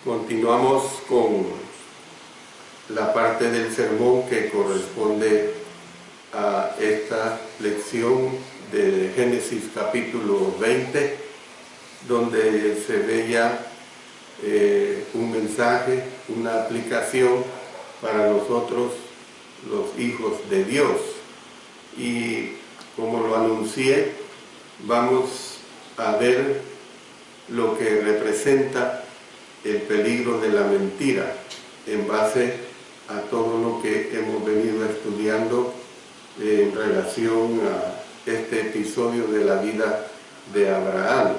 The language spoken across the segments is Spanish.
Continuamos con la parte del sermón que corresponde a esta lección de Génesis capítulo 20, donde se ve ya un mensaje, una aplicación para nosotros los hijos de Dios. Y como lo anuncié, vamos a ver lo que representa el peligro de la mentira en base a todo lo que hemos venido estudiando en relación a este episodio de la vida de Abraham.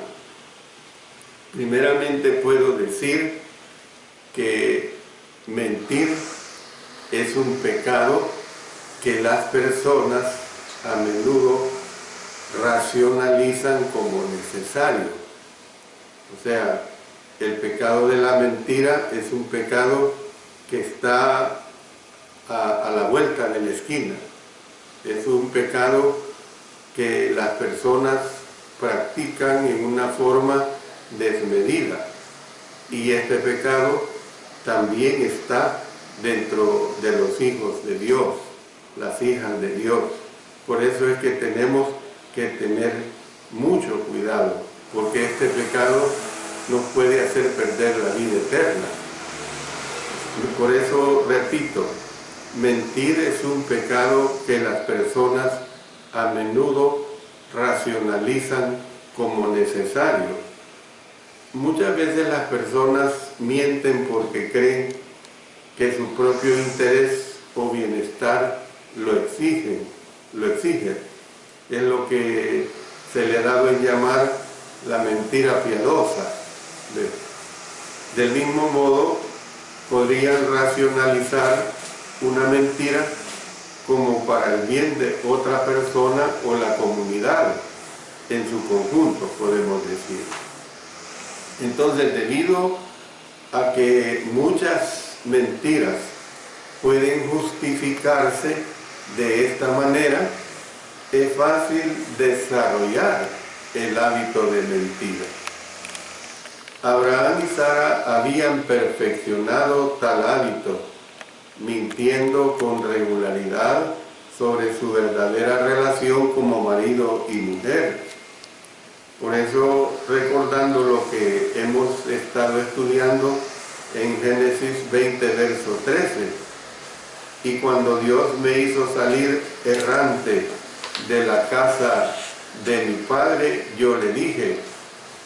Primeramente puedo decir que mentir es un pecado que las personas a menudo racionalizan como necesario. O sea, el pecado de la mentira es un pecado que está a la vuelta de la esquina. Es un pecado que las personas practican en una forma desmedida. Y este pecado también está dentro de los hijos de Dios, las hijas de Dios. Por eso es que tenemos que tener mucho cuidado, porque este pecado nos puede hacer perder la vida eterna. Y por eso repito, mentir es un pecado que las personas a menudo racionalizan como necesario. Muchas veces las personas mienten porque creen que su propio interés o bienestar lo exigen. Es lo que se le ha dado en llamar la mentira piadosa. Del mismo modo, podrían racionalizar una mentira como para el bien de otra persona o la comunidad en su conjunto, podemos decir. Entonces, debido a que muchas mentiras pueden justificarse de esta manera, es fácil desarrollar el hábito de mentir. Abraham y Sara habían perfeccionado tal hábito, mintiendo con regularidad sobre su verdadera relación como marido y mujer. Por eso, recordando lo que hemos estado estudiando en Génesis 20, verso 13, y cuando Dios me hizo salir errante de la casa de mi padre, yo le dije,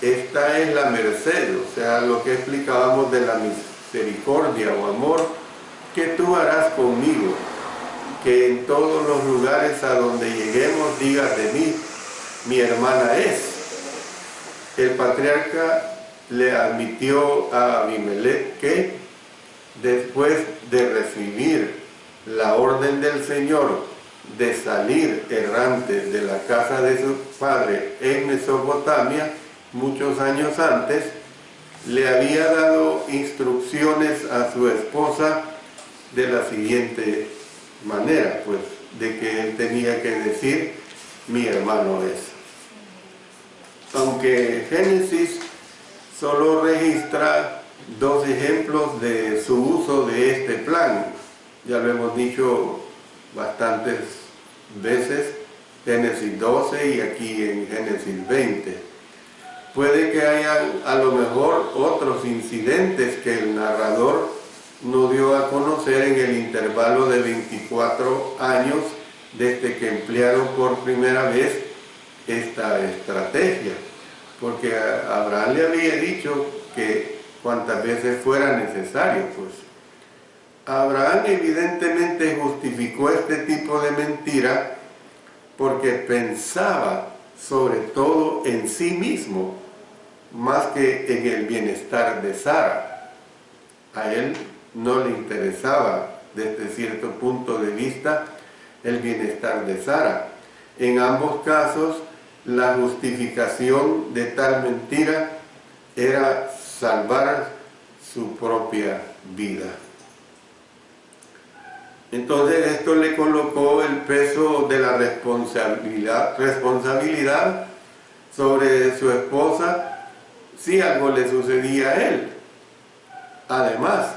esta es la merced, o sea, lo que explicábamos de la misericordia o amor que tú harás conmigo, que en todos los lugares a donde lleguemos digas de mí, mi hermana es. El patriarca le admitió a Abimelech que, después de recibir la orden del Señor de salir errante de la casa de su padre en Mesopotamia, muchos años antes, le había dado instrucciones a su esposa de la siguiente manera, pues, de que él tenía que decir, mi hermano es. Aunque Génesis solo registra 2 ejemplos de su uso de este plan, ya lo hemos dicho bastantes veces, Génesis 12 y aquí en Génesis 20. Puede que haya a lo mejor otros incidentes que el narrador no dio a conocer en el intervalo de 24 años desde que emplearon por primera vez esta estrategia, porque Abraham le había dicho que cuantas veces fuera necesario, pues. Abraham evidentemente justificó este tipo de mentira porque pensaba sobre todo en sí mismo, más que en el bienestar de Sara. A él no le interesaba, desde cierto punto de vista, el bienestar de Sara. En ambos casos, la justificación de tal mentira era salvar su propia vida. Entonces esto le colocó el peso de la responsabilidad sobre su esposa si algo le sucedía a él. Además,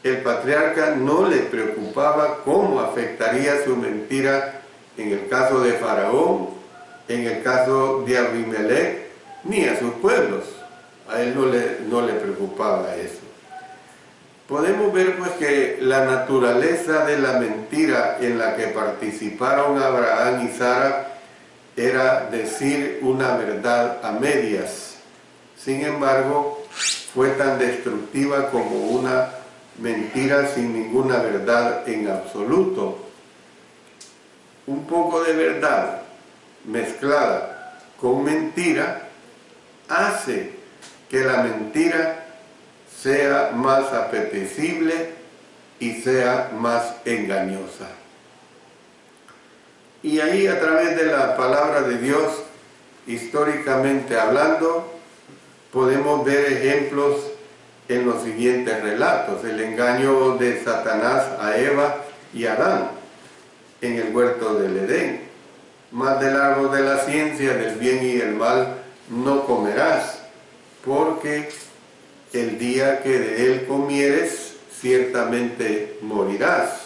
el patriarca no le preocupaba cómo afectaría su mentira en el caso de Faraón, en el caso de Abimelech, ni a sus pueblos. A él no le preocupaba eso. Podemos ver pues que la naturaleza de la mentira en la que participaron Abraham y Sara era decir una verdad a medias. Sin embargo, fue tan destructiva como una mentira sin ninguna verdad en absoluto. Un poco de verdad mezclada con mentira hace que la mentira sea más apetecible y sea más engañosa. Y ahí, a través de la palabra de Dios, históricamente hablando, podemos ver ejemplos en los siguientes relatos. El engaño de Satanás a Eva y Adán en el huerto del Edén. Mas del árbol de la ciencia del bien y el mal no comerás, porque el día que de él comieres, ciertamente morirás.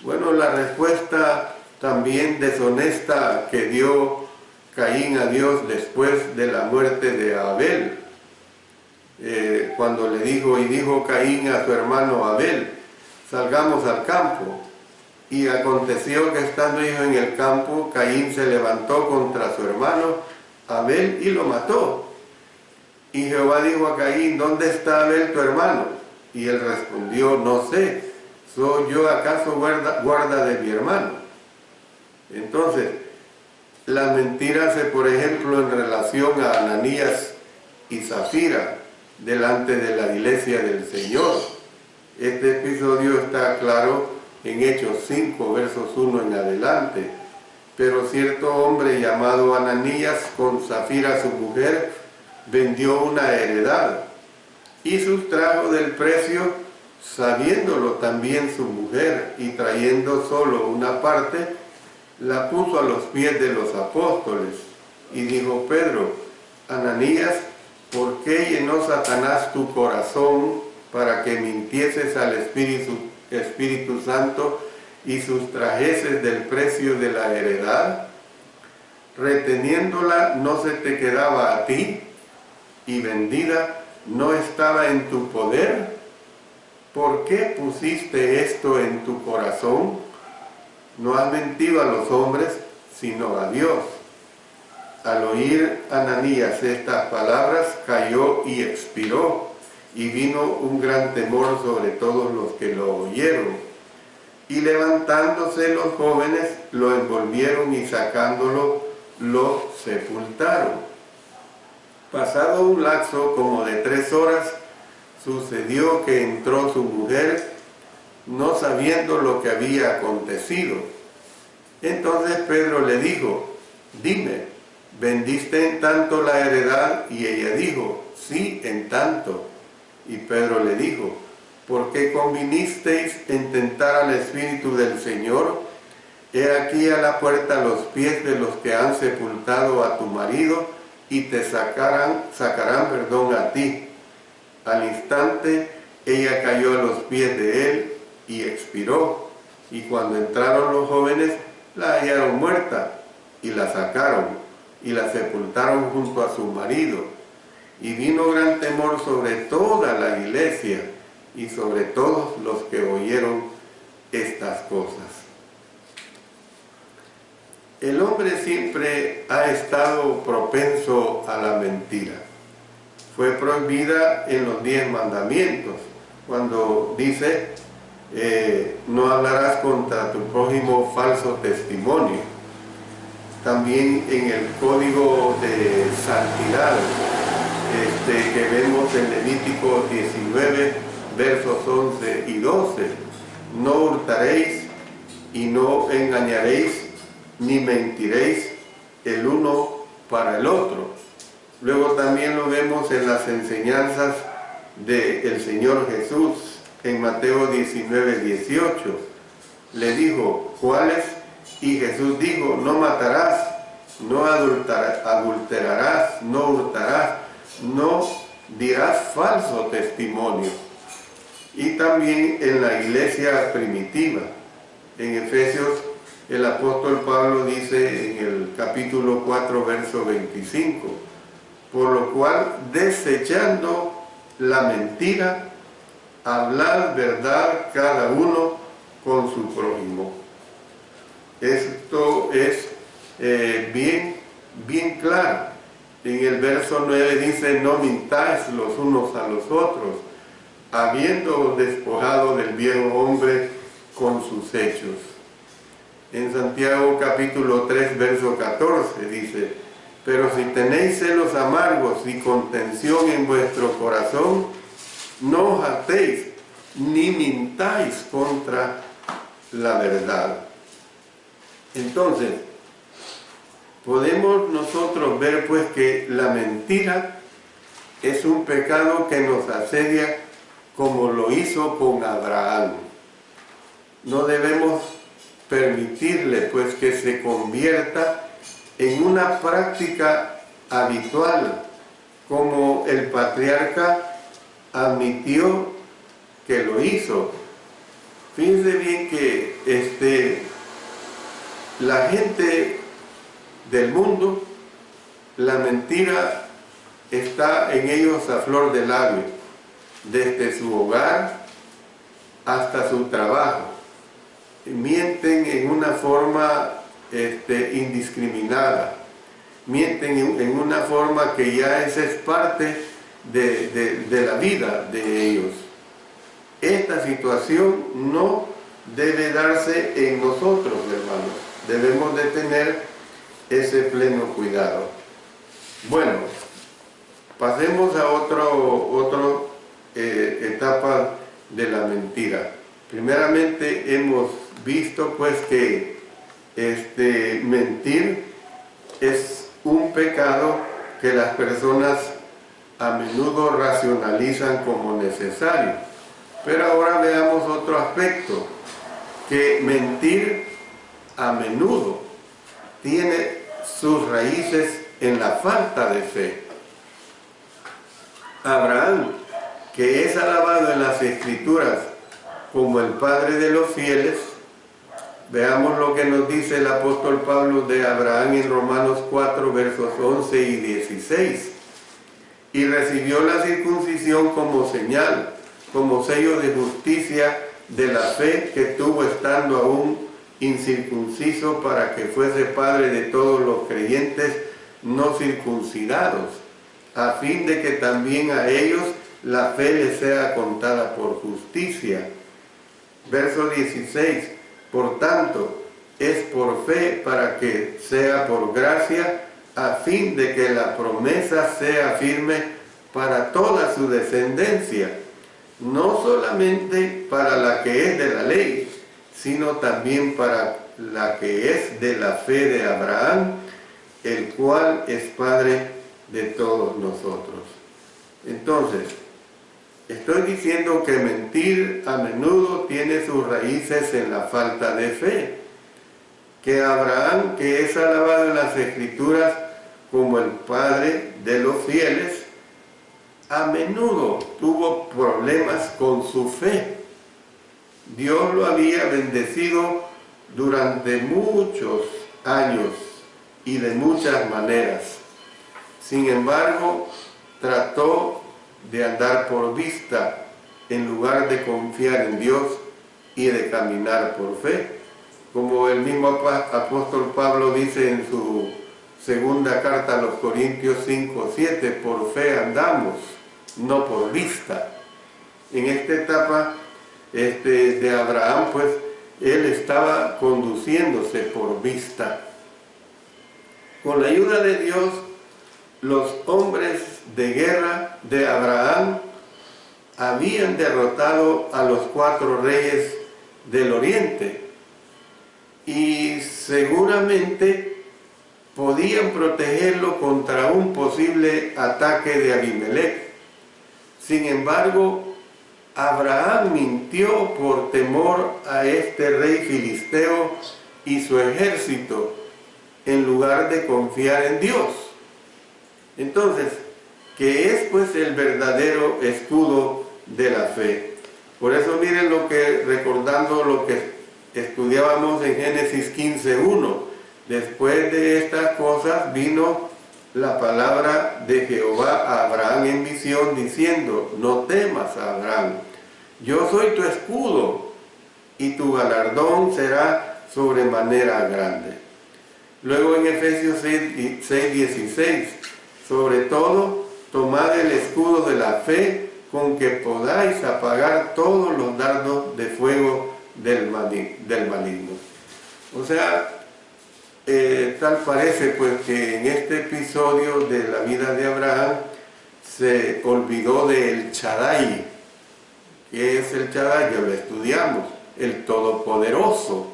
Bueno, la respuesta también deshonesta que dio Caín a Dios después de la muerte de Abel, cuando le dijo Caín a su hermano Abel, salgamos al campo. Y aconteció que estando ellos en el campo, Caín se levantó contra su hermano Abel y lo mató. Y Jehová dijo a Caín, ¿dónde está Abel tu hermano? Y él respondió, no sé, ¿soy yo acaso guarda de mi hermano? Entonces, la mentira hace, por ejemplo, en relación a Ananías y Zafira, delante de la iglesia del Señor. Este episodio está claro en Hechos 5, versos 1 en adelante. Pero cierto hombre llamado Ananías, con Zafira su mujer, vendió una heredad y sustrajo del precio, sabiéndolo también su mujer, y trayendo solo una parte, la puso a los pies de los apóstoles. Y dijo Pedro, Ananías, ¿por qué llenó Satanás tu corazón para que mintieses al Espíritu Santo y sustrajeses del precio de la heredad? Reteniéndola no se te quedaba a ti, y vendida no estaba en tu poder. ¿Por qué pusiste esto en tu corazón? No has mentido a los hombres, sino a Dios. Al oír Ananías estas palabras, cayó y expiró, y vino un gran temor sobre todos los que lo oyeron. Y levantándose los jóvenes, lo envolvieron y sacándolo, lo sepultaron. Pasado un lapso como de 3 horas, sucedió que entró su mujer, no sabiendo lo que había acontecido. Entonces Pedro le dijo, dime, ¿vendiste en tanto la heredad? Y ella dijo, sí, en tanto. Y Pedro le dijo, ¿por qué convinisteis en tentar al Espíritu del Señor? He aquí a la puerta los pies de los que han sepultado a tu marido, y te sacarán a ti. Al instante ella cayó a los pies de él y expiró. Y cuando entraron los jóvenes, la hallaron muerta, y la sacaron, y la sepultaron junto a su marido. Y vino gran temor sobre toda la iglesia, y sobre todos los que oyeron estas cosas. El hombre siempre ha estado propenso a la mentira. Fue prohibida en los 10 mandamientos, cuando dice, no hablarás contra tu prójimo falso testimonio. También en el código de santidad, que vemos en Levítico 19, versos 11 y 12, no hurtaréis y no engañaréis, ni mentiréis el uno para el otro. Luego también lo vemos en las enseñanzas del Señor Jesús, en Mateo 19, 18. Le dijo, ¿cuáles? Y Jesús dijo, no matarás, no adulterarás, no hurtarás, no dirás falso testimonio, y también en la iglesia primitiva. En Efesios, el apóstol Pablo dice en el capítulo 4, verso 25, por lo cual, desechando la mentira, hablad verdad cada uno con su prójimo. Esto es bien claro. En el verso 9 dice, no mintáis los unos a los otros, habiendo despojado del viejo hombre con sus hechos. En Santiago capítulo 3, verso 14 dice, pero si tenéis celos amargos y contención en vuestro corazón, no os hartéis, ni mintáis contra la verdad. Entonces, podemos nosotros ver pues que la mentira es un pecado que nos asedia como lo hizo con Abraham. No debemos permitirle pues que se convierta en una práctica habitual, como el patriarca admitió que lo hizo. Fíjense bien que la gente del mundo, la mentira está en ellos a flor de labio, desde su hogar hasta su trabajo. Mienten en una forma indiscriminada, mienten en una forma que ya es parte de la vida de ellos. Esta situación no debe darse en nosotros, hermanos. Debemos de tener ese pleno cuidado. Bueno, pasemos a otra etapa de la mentira. Primeramente hemos visto pues que mentir es un pecado que las personas a menudo racionalizan como necesario. Pero ahora veamos otro aspecto, que mentir a menudo tiene sus raíces en la falta de fe. Abraham, que es alabado en las Escrituras como el padre de los fieles, veamos lo que nos dice el apóstol Pablo de Abraham en Romanos 4, versos 11 y 16. Y recibió la circuncisión como señal, como sello de justicia de la fe que tuvo estando aún incircunciso, para que fuese padre de todos los creyentes no circuncidados, a fin de que también a ellos la fe les sea contada por justicia. Verso 16, por tanto, es por fe para que sea por gracia, a fin de que la promesa sea firme para toda su descendencia, no solamente para la que es de la ley, sino también para la que es de la fe de Abraham, el cual es Padre de todos nosotros. Entonces, estoy diciendo que mentir a menudo tiene sus raíces en la falta de fe. Que Abraham, que es alabado en las Escrituras como el padre de los fieles, a menudo tuvo problemas con su fe. Dios lo había bendecido durante muchos años y de muchas maneras. Sin embargo, trató de andar por vista en lugar de confiar en Dios y de caminar por fe. Como el mismo apóstol Pablo dice en su segunda carta a los Corintios 5:7, por fe andamos, no por vista. En esta etapa de Abraham, pues, él estaba conduciéndose por vista. Con la ayuda de Dios, los hombres de guerra de Abraham habían derrotado a los 4 reyes del oriente y seguramente podían protegerlo contra un posible ataque de Abimelech. Sin embargo, Abraham mintió por temor a este rey filisteo y su ejército, en lugar de confiar en Dios. Entonces, ¿qué es pues el verdadero escudo de la fe? Por eso miren recordando lo que estudiábamos en Génesis 15:1. Después de estas cosas vino la palabra de Jehová a Abraham en visión, diciendo: no temas, Abraham, yo soy tu escudo, y tu galardón será sobremanera grande. Luego en Efesios 6:16, sobre todo, tomad el escudo de la fe, con que podáis apagar todos los dardos de fuego del maligno. O sea, tal parece pues que en este episodio de la vida de Abraham se olvidó del Shaddai. ¿Qué es el Shaddai? Ya lo estudiamos, el Todopoderoso.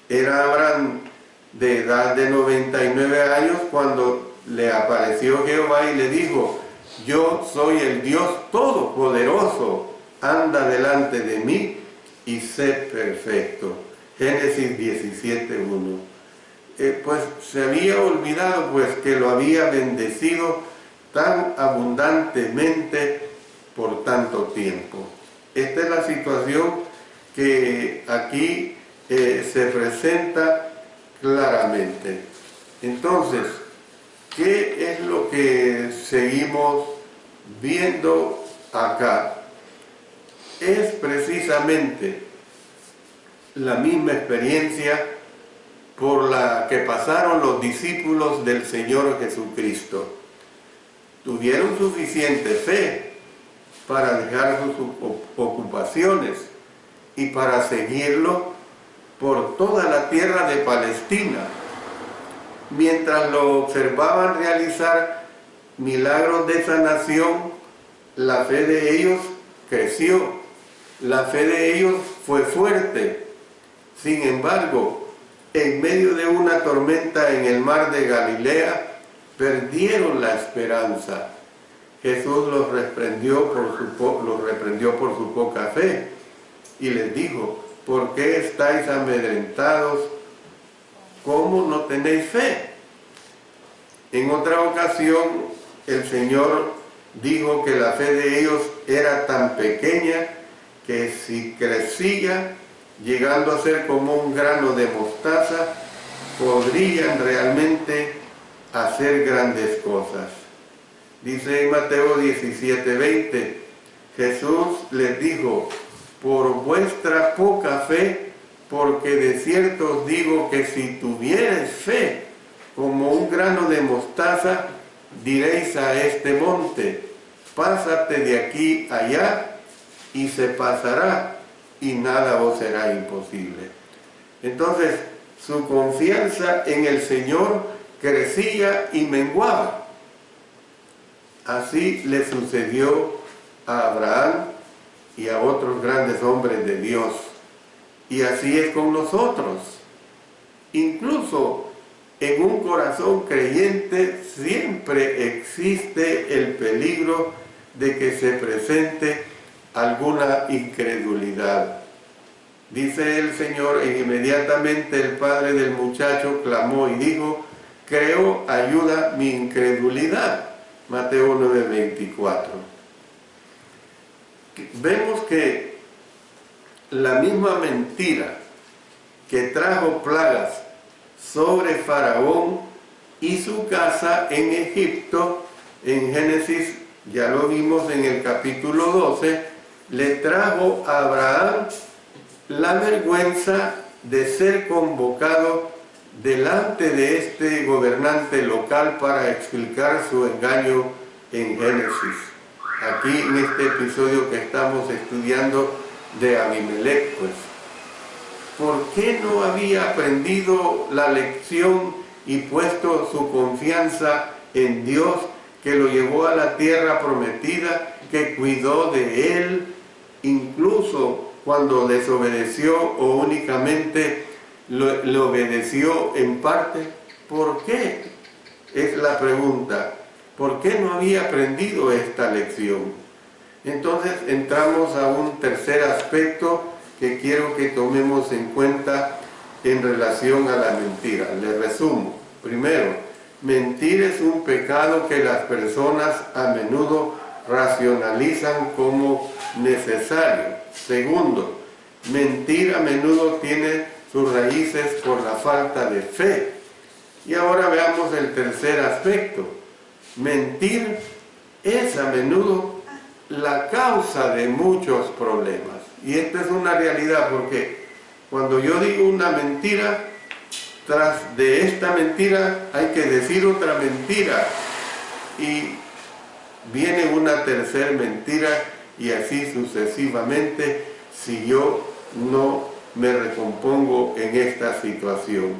Era Abraham de edad de 99 años cuando le apareció Jehová y le dijo: yo soy el Dios Todopoderoso, anda delante de mí y sé perfecto. Génesis 17:1. Pues se había olvidado pues que lo había bendecido tan abundantemente por tanto tiempo. Esta es la situación que aquí se presenta claramente. Entonces, ¿qué es lo que seguimos viendo acá? Es precisamente la misma experiencia por la que pasaron los discípulos del Señor Jesucristo. Tuvieron suficiente fe para dejar sus ocupaciones y para seguirlo por toda la tierra de Palestina. Mientras lo observaban realizar milagros de sanación, la fe de ellos creció, la fe de ellos fue fuerte. Sin embargo, en medio de una tormenta en el mar de Galilea, perdieron la esperanza. Jesús los reprendió por su poca fe y les dijo: ¿por qué estáis amedrentados? ¿Cómo no tenéis fe? En otra ocasión, el Señor dijo que la fe de ellos era tan pequeña que si crecía, llegando a ser como un grano de mostaza, podrían realmente hacer grandes cosas. Dice en Mateo 17:20, Jesús les dijo: por vuestra poca fe, porque de cierto os digo que si tuviereis fe como un grano de mostaza, diréis a este monte: pásate de aquí allá, y se pasará, y nada os será imposible. Entonces, su confianza en el Señor crecía y menguaba. Así le sucedió a Abraham y a otros grandes hombres de Dios. Y así es con nosotros. Incluso en un corazón creyente siempre existe el peligro de que se presente alguna incredulidad. Dice el Señor: e inmediatamente el padre del muchacho clamó y dijo: creo, ayuda mi incredulidad. Mateo 9:24. Vemos que la misma mentira que trajo plagas sobre Faraón y su casa en Egipto, en Génesis, ya lo vimos en el capítulo 12, le trajo a Abraham la vergüenza de ser convocado delante de este gobernante local para explicar su engaño en Génesis. Aquí en este episodio que estamos estudiando de Abimelech, pues, ¿por qué no había aprendido la lección y puesto su confianza en Dios, que lo llevó a la tierra prometida, que cuidó de él, incluso cuando desobedeció o únicamente le obedeció en parte? ¿Por qué? Es la pregunta. ¿Por qué no había aprendido esta lección? Entonces entramos a un tercer aspecto que quiero que tomemos en cuenta en relación a la mentira. Les resumo. Primero, mentir es un pecado que las personas a menudo racionalizan como necesario. Segundo, mentir a menudo tiene sus raíces por la falta de fe. Y ahora veamos el tercer aspecto. Mentir es a menudo la causa de muchos problemas. Y esta es una realidad, porque cuando yo digo una mentira, tras de esta mentira hay que decir otra mentira. Y viene una tercera mentira, y así sucesivamente, si yo no me recompongo en esta situación.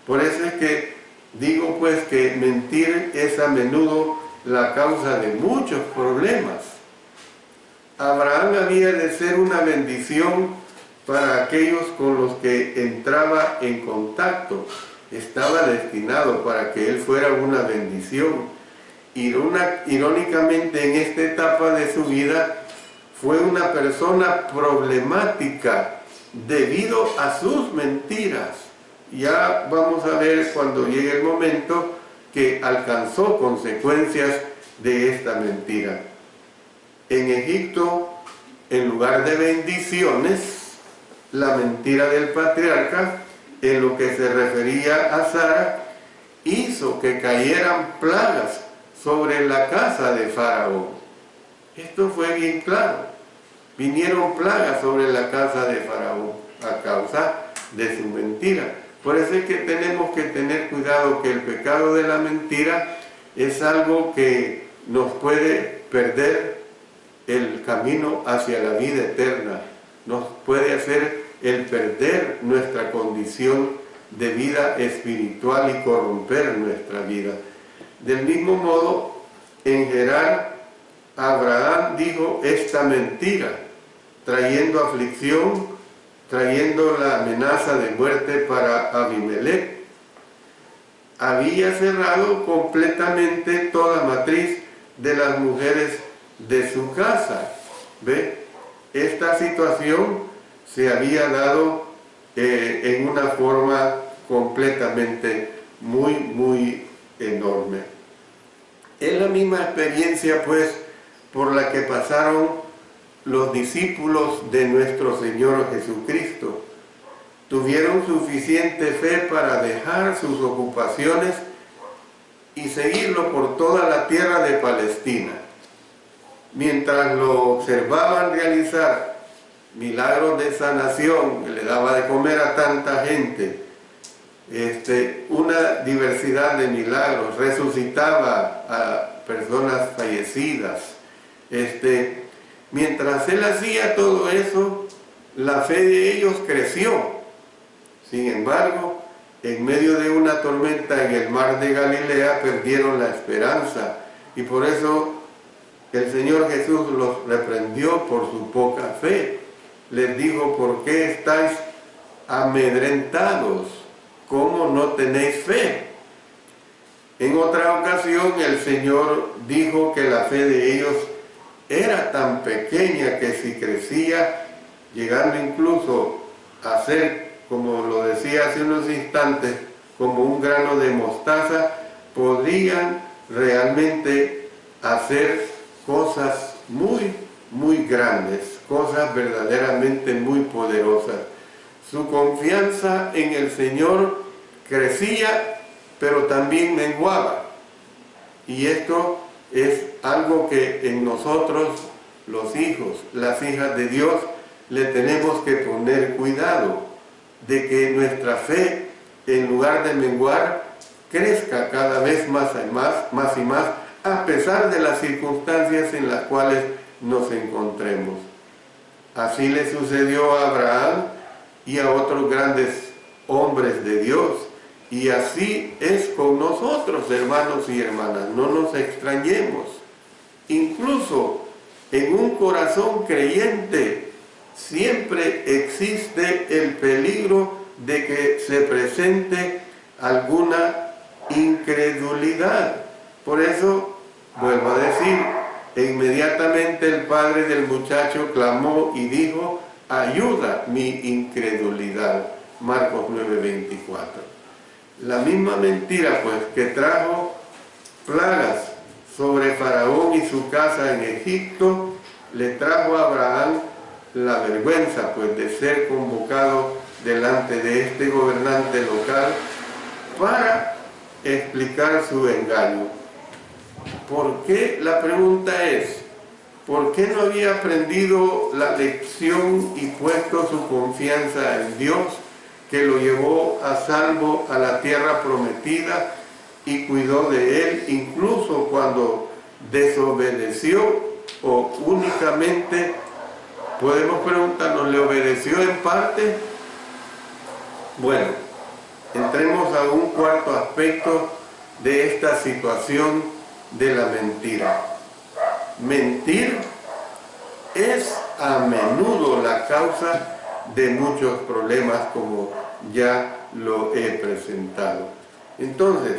Por eso es que digo pues que mentir es a menudo la causa de muchos problemas. Abraham había de ser una bendición para aquellos con los que entraba en contacto. Estaba destinado para que él fuera una bendición. Irónicamente, en esta etapa de su vida, fue una persona problemática debido a sus mentiras. Ya vamos a ver cuando llegue el momento que alcanzó consecuencias de esta mentira. En Egipto, en lugar de bendiciones, la mentira del patriarca, en lo que se refería a Sara, hizo que cayeran plagas sobre la casa de Faraón. Esto fue bien claro. Vinieron plagas sobre la casa de Faraón a causa de su mentira. Por eso es que tenemos que tener cuidado, que el pecado de la mentira es algo que nos puede perder el camino hacia la vida eterna. Nos puede hacer el perder nuestra condición de vida espiritual y corromper nuestra vida. Del mismo modo, en Gerar, Abraham dijo esta mentira, trayendo aflicción, trayendo la amenaza de muerte para Abimelech. Había cerrado completamente toda matriz de las mujeres de su casa. ¿Ve? Esta situación se había dado en una forma completamente muy enorme. Es la misma experiencia, pues, por la que pasaron los discípulos de nuestro Señor Jesucristo. Tuvieron suficiente fe para dejar sus ocupaciones y seguirlo por toda la tierra de Palestina. Mientras lo observaban realizar milagros de sanación, que le daba de comer a tanta gente, una diversidad de milagros, resucitaba a personas fallecidas. Mientras él hacía todo eso, la fe de ellos creció. Sin embargo, en medio de una tormenta en el mar de Galilea perdieron la esperanza, y por eso el Señor Jesús los reprendió por su poca fe. Les dijo: ¿por qué estáis amedrentados? ¿Cómo no tenéis fe? En otra ocasión el Señor dijo que la fe de ellos era tan pequeña que si crecía, llegando incluso a ser, como lo decía hace unos instantes, como un grano de mostaza, podrían realmente hacer cosas muy grandes, cosas verdaderamente muy poderosas. Su confianza en el Señor crecía, pero también menguaba. Y esto es algo que en nosotros, los hijos, las hijas de Dios, le tenemos que poner cuidado, de que nuestra fe, en lugar de menguar, crezca cada vez más y más, a pesar de las circunstancias en las cuales nos encontremos. Así le sucedió a Abraham y a otros grandes hombres de Dios, y así es con nosotros, hermanos y hermanas. No nos extrañemos. Incluso en un corazón creyente siempre existe el peligro de que se presente alguna incredulidad. Por eso, vuelvo a decir, inmediatamente el padre del muchacho clamó y dijo: ayuda mi incredulidad. Marcos 9:24. La misma mentira, pues, que trajo plagas sobre Faraón y su casa en Egipto, le trajo a Abraham la vergüenza, pues, de ser convocado delante de este gobernante local para explicar su engaño. ¿Por qué? La pregunta es, ¿por qué no había aprendido la lección y puesto su confianza en Dios, que lo llevó a salvo a la tierra prometida y cuidó de él, incluso cuando desobedeció, o únicamente, podemos preguntarnos, ¿le obedeció en parte? Bueno, entremos a un cuarto aspecto de esta situación de la mentira. Mentir es a menudo la causa de muchos problemas, como ya lo he presentado. Entonces,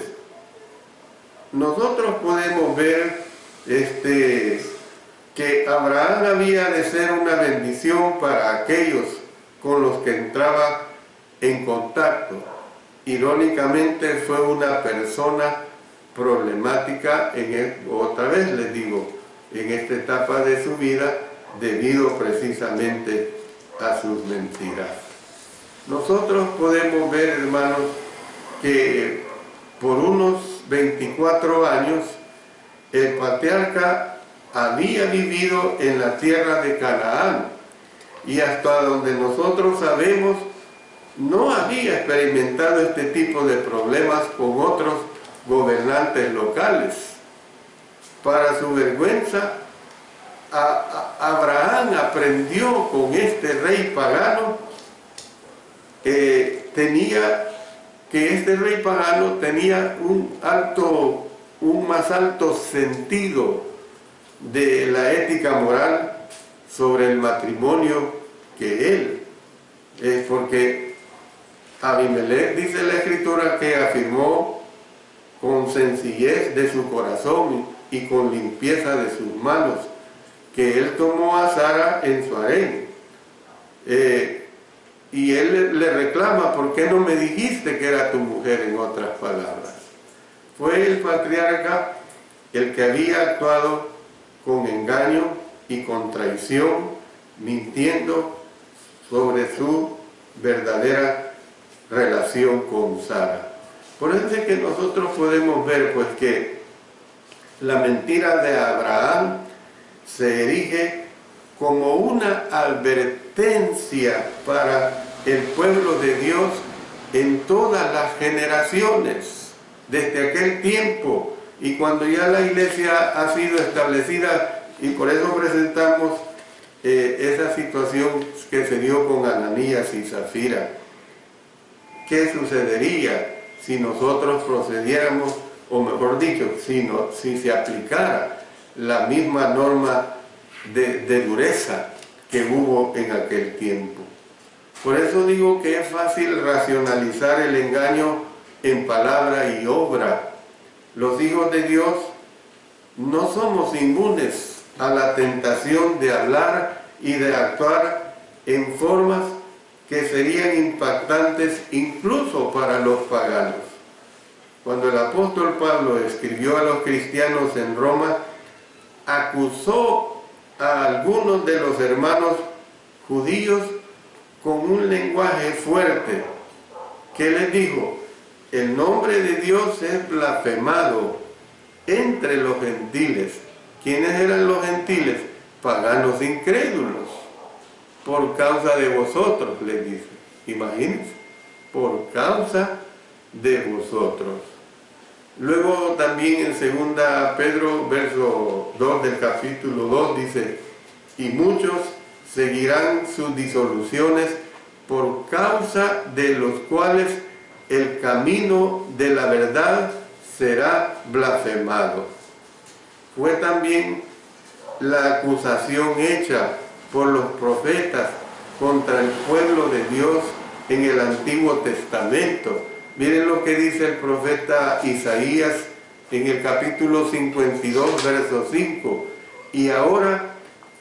nosotros podemos ver que Abraham había de ser una bendición para aquellos con los que entraba en contacto. Irónicamente, fue una persona problemática, otra vez les digo, en esta etapa de su vida, debido precisamente a sus mentiras. Nosotros podemos ver, hermanos, que por unos 24 años el patriarca había vivido en la tierra de Canaán, y hasta donde nosotros sabemos no había experimentado este tipo de problemas con otros gobernantes locales. Para su vergüenza, Abraham aprendió con este rey pagano que este rey pagano tenía un más alto sentido de la ética moral sobre el matrimonio que él. Porque Abimelech, dice la Escritura, que afirmó con sencillez de su corazón y con limpieza de sus manos, que él tomó a Sara en su harén. Y él le reclama, ¿por qué no me dijiste que era tu mujer? En otras palabras, fue el patriarca el que había actuado con engaño y con traición, mintiendo sobre su verdadera relación con Sara. Por eso es que nosotros podemos ver, pues, que la mentira de Abraham se erige como una advertencia para el pueblo de Dios en todas las generaciones, desde aquel tiempo, y cuando ya la iglesia ha sido establecida, y por eso presentamos esa situación que se dio con Ananías y Zafira. ¿Qué sucedería si nosotros procediéramos, o mejor dicho, si se aplicara la misma norma de dureza que hubo en aquel tiempo? Por eso digo que es fácil racionalizar el engaño en palabra y obra. Los hijos de Dios no somos inmunes a la tentación de hablar y de actuar en formas que serían impactantes incluso para los paganos. Cuando el apóstol Pablo escribió a los cristianos en Roma, acusó a algunos de los hermanos judíos con un lenguaje fuerte. ¿Qué les dijo? El nombre de Dios es blasfemado entre los gentiles. ¿Quiénes eran los gentiles? Paganos incrédulos. Por causa de vosotros, les dice. Imagínense, por causa de vosotros. Luego también en 2 Pedro, verso 2 del capítulo 2, dice: y muchos seguirán sus disoluciones, por causa de los cuales el camino de la verdad será blasfemado. Fue también la acusación hecha por los profetas contra el pueblo de Dios en el Antiguo Testamento. Miren lo que dice el profeta Isaías en el capítulo 52, verso 5. Y ahora,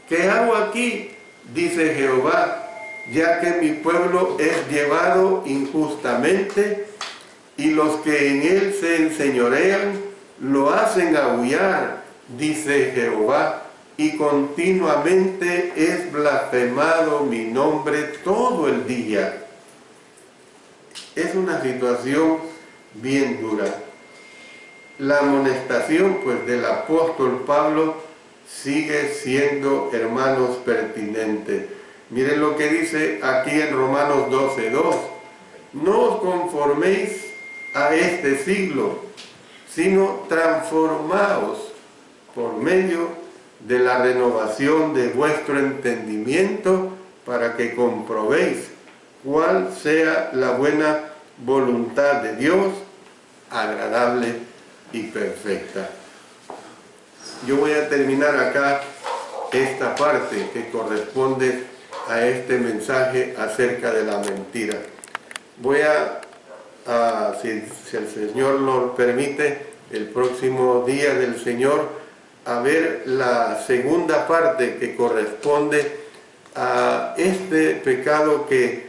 ¿qué hago aquí? Dice Jehová, ya que mi pueblo es llevado injustamente y los que en él se enseñorean lo hacen aullar dice Jehová, y continuamente es blasfemado mi nombre todo el día. Es una situación bien dura. La amonestación, pues, del apóstol Pablo sigue siendo, hermanos, pertinente. Miren lo que dice aquí en Romanos 12:2. No os conforméis a este siglo, sino transformaos por medio de la renovación de vuestro entendimiento, para que comprobéis cuál sea la buena voluntad de Dios, agradable y perfecta. Yo voy a terminar acá esta parte que corresponde a este mensaje acerca de la mentira. Voy si el Señor lo permite, el próximo día del Señor, a ver la segunda parte que corresponde a este pecado que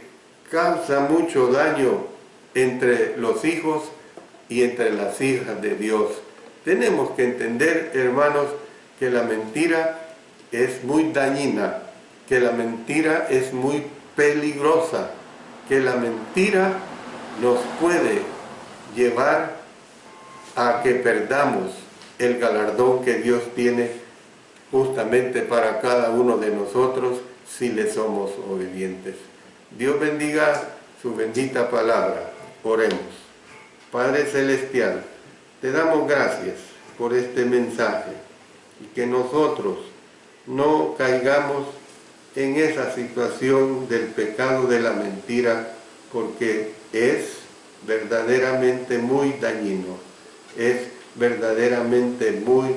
causa mucho daño entre los hijos y entre las hijas de Dios. Tenemos que entender, hermanos, que la mentira es muy dañina, que la mentira es muy peligrosa, que la mentira nos puede llevar a que perdamos el galardón que Dios tiene justamente para cada uno de nosotros si le somos obedientes. Dios bendiga su bendita palabra. Oremos. Padre Celestial, te damos gracias por este mensaje y que nosotros no caigamos en esa situación del pecado de la mentira, porque es verdaderamente muy dañino, es verdaderamente muy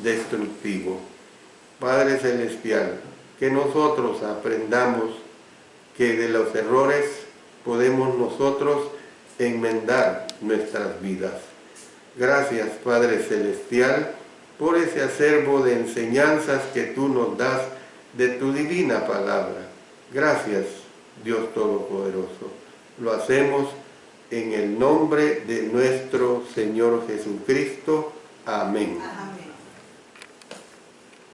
destructivo. Padre Celestial, que nosotros aprendamos que de los errores podemos nosotros enmendar nuestras vidas. Gracias, Padre Celestial, por ese acervo de enseñanzas que tú nos das de tu divina palabra. Gracias, Dios Todopoderoso. Lo hacemos en el nombre de nuestro Señor Jesucristo. Amén.